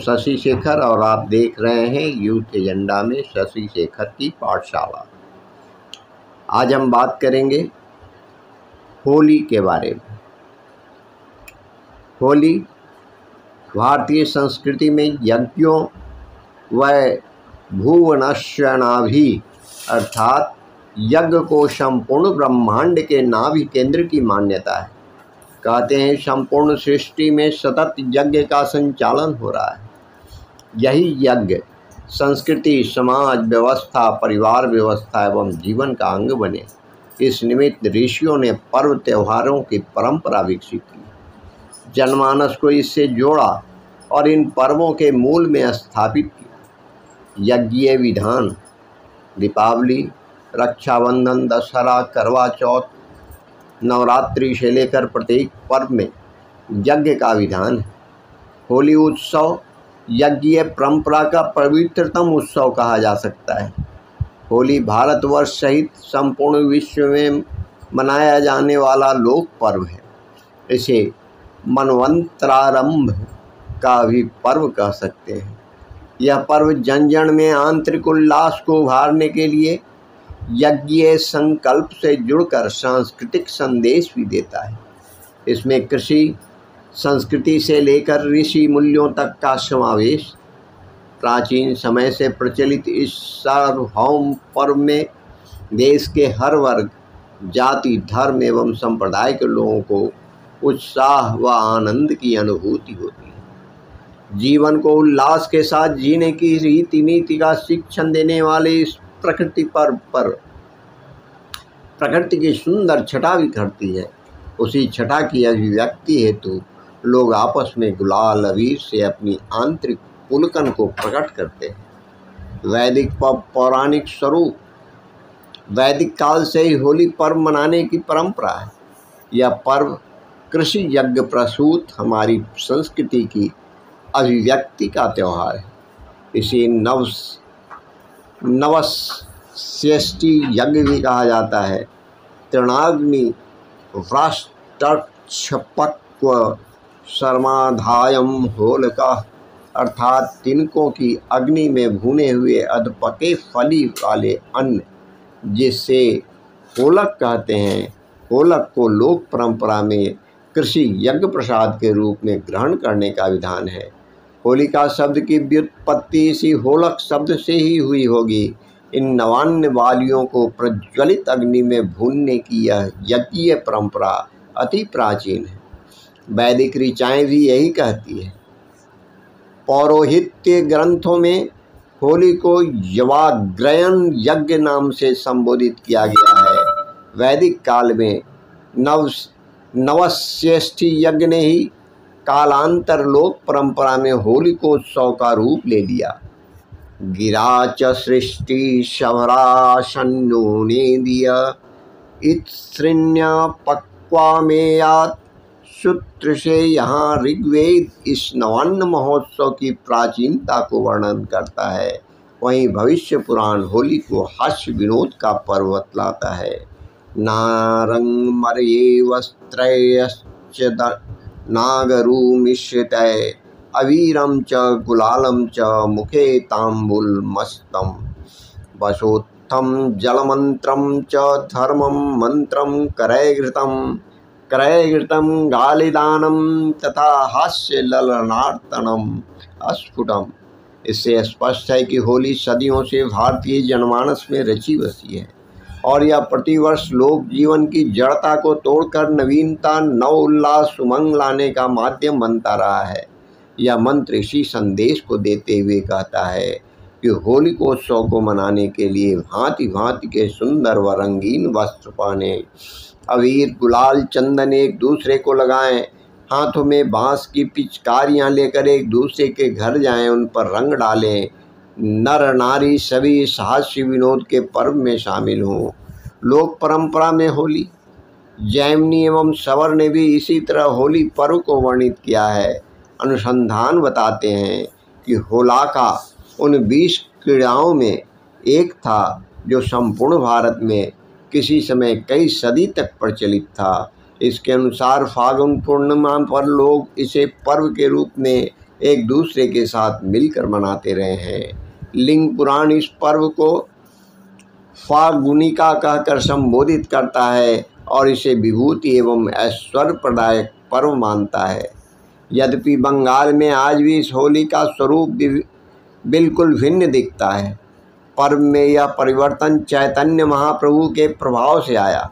शशि शेखर और आप देख रहे हैं यूथ एजेंडा में शशि शेखर की पाठशाला। आज हम बात करेंगे होली के बारे में। होली भारतीय संस्कृति में यज्ञों व भुवनश्यनाभि अर्थात यज्ञ को संपूर्ण ब्रह्मांड के नाभि केंद्र की मान्यता है। कहते हैं संपूर्ण सृष्टि में सतत यज्ञ का संचालन हो रहा है। यही यज्ञ संस्कृति, समाज व्यवस्था, परिवार व्यवस्था एवं जीवन का अंग बने। इस निमित्त ऋषियों ने पर्व त्योहारों की परंपरा विकसित की, जनमानस को इससे जोड़ा और इन पर्वों के मूल में स्थापित किया। यज्ञीय विधान दीपावली, रक्षाबंधन, दशहरा, करवा चौथ, नवरात्रि से लेकर प्रत्येक पर्व में यज्ञ का विधान है। होली उत्सव यज्ञीय परंपरा का पवित्रतम उत्सव कहा जा सकता है। होली भारतवर्ष सहित संपूर्ण विश्व में मनाया जाने वाला लोक पर्व है। इसे मनवंतरारंभ का भी पर्व कह सकते हैं। यह पर्व जन जन में आंतरिक उल्लास को उभारने के लिए यज्ञीय संकल्प से जुड़कर सांस्कृतिक संदेश भी देता है। इसमें कृषि संस्कृति से लेकर ऋषि मूल्यों तक का समावेश। प्राचीन समय से प्रचलित इस सार्वभौम पर्व में देश के हर वर्ग, जाति, धर्म एवं संप्रदाय के लोगों को उत्साह व आनंद की अनुभूति होती है। जीवन को उल्लास के साथ जीने की रीति नीति का शिक्षण देने वाले इस प्रकृति पर्व पर प्रकृति की सुंदर छटा बिखरती है। उसी छटा की अभिव्यक्ति हेतु लोग आपस में गुलाल अबीर से अपनी आंतरिक पुलकन को प्रकट करते हैं। वैदिक पौराणिक स्वरूप वैदिक काल से ही होली पर्व मनाने की परंपरा है। यह पर्व कृषि यज्ञ प्रसूत हमारी संस्कृति की अभिव्यक्ति का त्यौहार है। इसे नवस्यष्टि यज्ञ भी कहा जाता है। तृणाग्नि व्राष्टक्षपक्व सर्माधायम होलिका अर्थात तिनकों की अग्नि में भुने हुए अधपके फली वाले अन्न, जिसे होलक कहते हैं। होलक को लोक परंपरा में कृषि यज्ञ प्रसाद के रूप में ग्रहण करने का विधान है। होलिका शब्द की व्युत्पत्ति इसी होलक शब्द से ही हुई होगी। इन नवान्न वालियों को प्रज्वलित अग्नि में भूनने की यह यज्ञीय परंपरा अति प्राचीन है। वैदिक ऋचाएँ भी यही कहती है। पौरोहित्य ग्रंथों में होली को यवाग्रयण यज्ञ नाम से संबोधित किया गया है। वैदिक काल में नवस्यष्टि यज्ञ ने ही कालांतर लोक परंपरा में होलिकोत्सव का रूप ले लिया। गिरा च सृष्टि शवराशन्नो नेदिय इत्सृण्या पक्वामेयात् सूत्र से यहाँ ऋग्वेद इस नवान्न महोत्सव की प्राचीनता को वर्णन करता है। वहीं भविष्य पुराण होली को हास्य विनोद का पर्व बतलाता है। नारंग मर्ये वस्त्रयश्च नागरू मिश्रितय अवीरम च गुलालम च मुखे तांबुल मस्तम वसोत्थम जलमंत्रम च धर्मम मंत्रम करैघृतम गालिदानम तथा हास्य ललनार्तनम अस्फुटम। इससे स्पष्ट है कि होली सदियों से भारतीय जनमानस में रची बसी है और यह प्रतिवर्ष लोक जीवन की जड़ता को तोड़कर नवीनता, नव उल्लास, उमंग लाने का माध्यम बनता रहा है। यह मंत्र इसी संदेश को देते हुए कहता है कि होलिकोत्सव को मनाने के लिए भांति भांति के सुंदर व रंगीन वस्त्र पहने, अबीर, गुलाल, चंदन एक दूसरे को लगाएं, हाथों में बांस की पिचकारियां लेकर एक दूसरे के घर जाएं, उन पर रंग डालें। नर नारी सभी इस हास्य विनोद के पर्व में शामिल हों। लोक परंपरा में होली, जैमिनी एवं सवर ने भी इसी तरह होली पर्व को वर्णित किया है। अनुसंधान बताते हैं कि होलाका उन 20 क्रीड़ाओं में एक था जो संपूर्ण भारत में किसी समय कई सदी तक प्रचलित था। इसके अनुसार फागुन पूर्णिमा पर लोग इसे पर्व के रूप में एक दूसरे के साथ मिलकर मनाते रहे हैं। लिंग पुराण इस पर्व को फागुनिका कहकर संबोधित करता है और इसे विभूति एवं ऐश्वर्य प्रदायक पर्व मानता है। यद्यपि बंगाल में आज भी इस होली का स्वरूप बिल्कुल भिन्न दिखता है। पर्व में यह परिवर्तन चैतन्य महाप्रभु के प्रभाव से आया।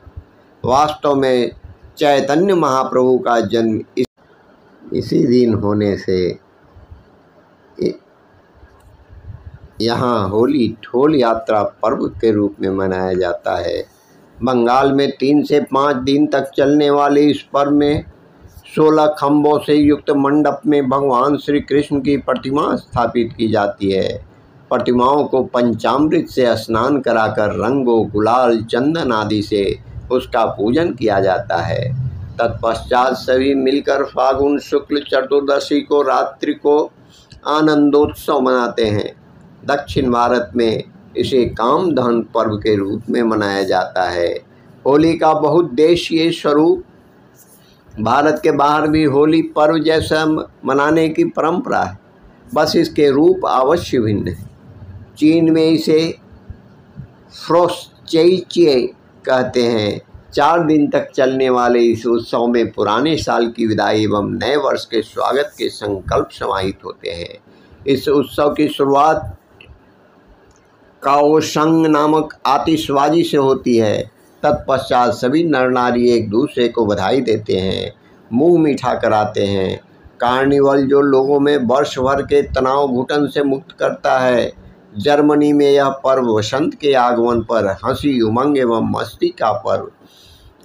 वास्तव में चैतन्य महाप्रभु का जन्म इसी दिन होने से यहाँ होली ठोल यात्रा पर्व के रूप में मनाया जाता है। बंगाल में 3 से 5 दिन तक चलने वाले इस पर्व में 16 खम्भों से युक्त मंडप में भगवान श्री कृष्ण की प्रतिमा स्थापित की जाती है। प्रतिमाओं को पंचामृत से स्नान कराकर रंगों, गुलाल, चंदन आदि से उसका पूजन किया जाता है। तत्पश्चात सभी मिलकर फागुन शुक्ल चतुर्दशी को रात्रि को आनंदोत्सव मनाते हैं। दक्षिण भारत में इसे काम दहन पर्व के रूप में मनाया जाता है। होली का बहुउद्देशीय स्वरूप भारत के बाहर भी होली पर्व जैसा मनाने की परंपरा है, बस इसके रूप अवश्य भिन्न है। चीन में इसे फ्रोस्चेइचे कहते हैं। 4 दिन तक चलने वाले इस उत्सव में पुराने साल की विदाई एवं नए वर्ष के स्वागत के संकल्प समाहित होते हैं। इस उत्सव की शुरुआत काओशंग नामक आतिशबाजी से होती है। तत्पश्चात सभी नर नारी एक दूसरे को बधाई देते हैं, मुंह मीठा कराते हैं। कार्निवल जो लोगों में वर्ष भर के तनाव घुटन से मुक्त करता है। जर्मनी में यह पर्व वसंत के आगमन पर हंसी, उमंग एवं मस्ती का पर्व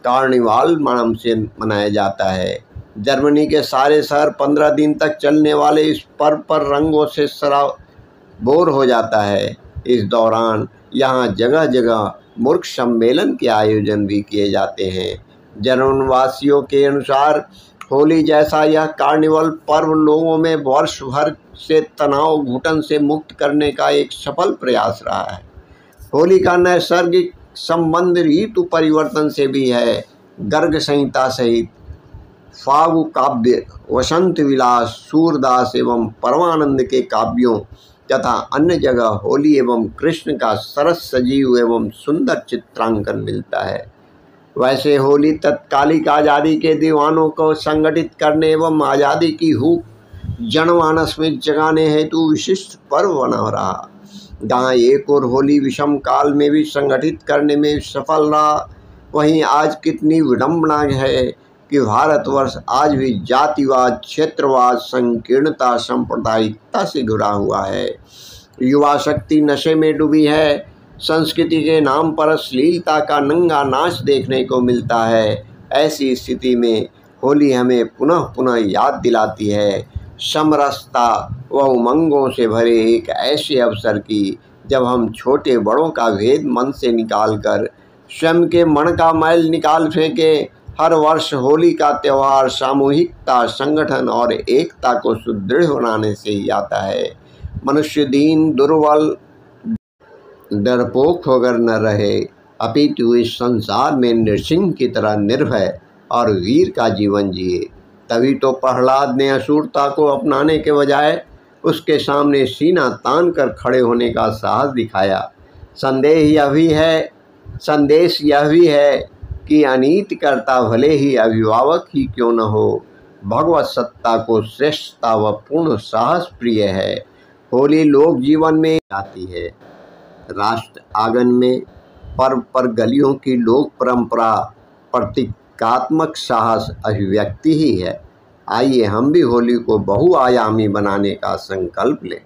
कार्निवाल नाम से मनाया जाता है। जर्मनी के सारे शहर 15 दिन तक चलने वाले इस पर्व पर रंगों से सराबोर हो जाता है। इस दौरान यहाँ जगह जगह मूर्ख सम्मेलन के आयोजन भी किए जाते हैं। जर्मन वासियों के अनुसार होली जैसा यह कार्निवल पर्व लोगों में वर्ष भर से तनाव घुटन से मुक्त करने का एक सफल प्रयास रहा है। होली का नैसर्गिक संबंध ऋतु परिवर्तन से भी है। गर्ग संहिता सहित फागु काव्य, वसंत विलास, सूरदास एवं परमानंद के काव्यों तथा अन्य जगह होली एवं कृष्ण का सरस सजीव एवं सुंदर चित्रांकन मिलता है। वैसे होली तत्कालिक आज़ादी के दीवानों को संगठित करने एवं आज़ादी की हूक जनमानस में जगाने हेतु विशिष्ट पर्व बना रहा। जहाँ एक और होली विषम काल में भी संगठित करने में सफल रहा, वहीं आज कितनी विडंबना है कि भारतवर्ष आज भी जातिवाद, क्षेत्रवाद, संकीर्णता, सांप्रदायिकता से घिरा हुआ है। युवा शक्ति नशे में डूबी है। संस्कृति के नाम पर अश्लीलता का नंगा नाच देखने को मिलता है। ऐसी स्थिति में होली हमें पुनः पुनः याद दिलाती है समरसता व उमंगों से भरे एक ऐसे अवसर की जब हम छोटे बड़ों का भेद मन से निकालकर स्वयं के मन का मैल निकाल फेंके। हर वर्ष होली का त्यौहार सामूहिकता, संगठन और एकता को सुदृढ़ बनाने से ही आता है। मनुष्य दीन, दुर्बल, डरपोक होकर न रहे, अपितु इस संसार में नृसिंह की तरह निर्भय और वीर का जीवन जिए। तभी तो प्रहलाद ने असुरता को अपनाने के बजाय उसके सामने सीना तान कर खड़े होने का साहस दिखाया। संदेश यह भी है कि अनीति करता भले ही अभिभावक ही क्यों न हो, भगवत सत्ता को श्रेष्ठता व पूर्ण साहस प्रिय है। होली लोक जीवन में आती है। राष्ट्र आंगन में पर्व पर गलियों की लोक परंपरा प्रतीकात्मक साहस अभिव्यक्ति ही है। आइए हम भी होली को बहुआयामी बनाने का संकल्प लें।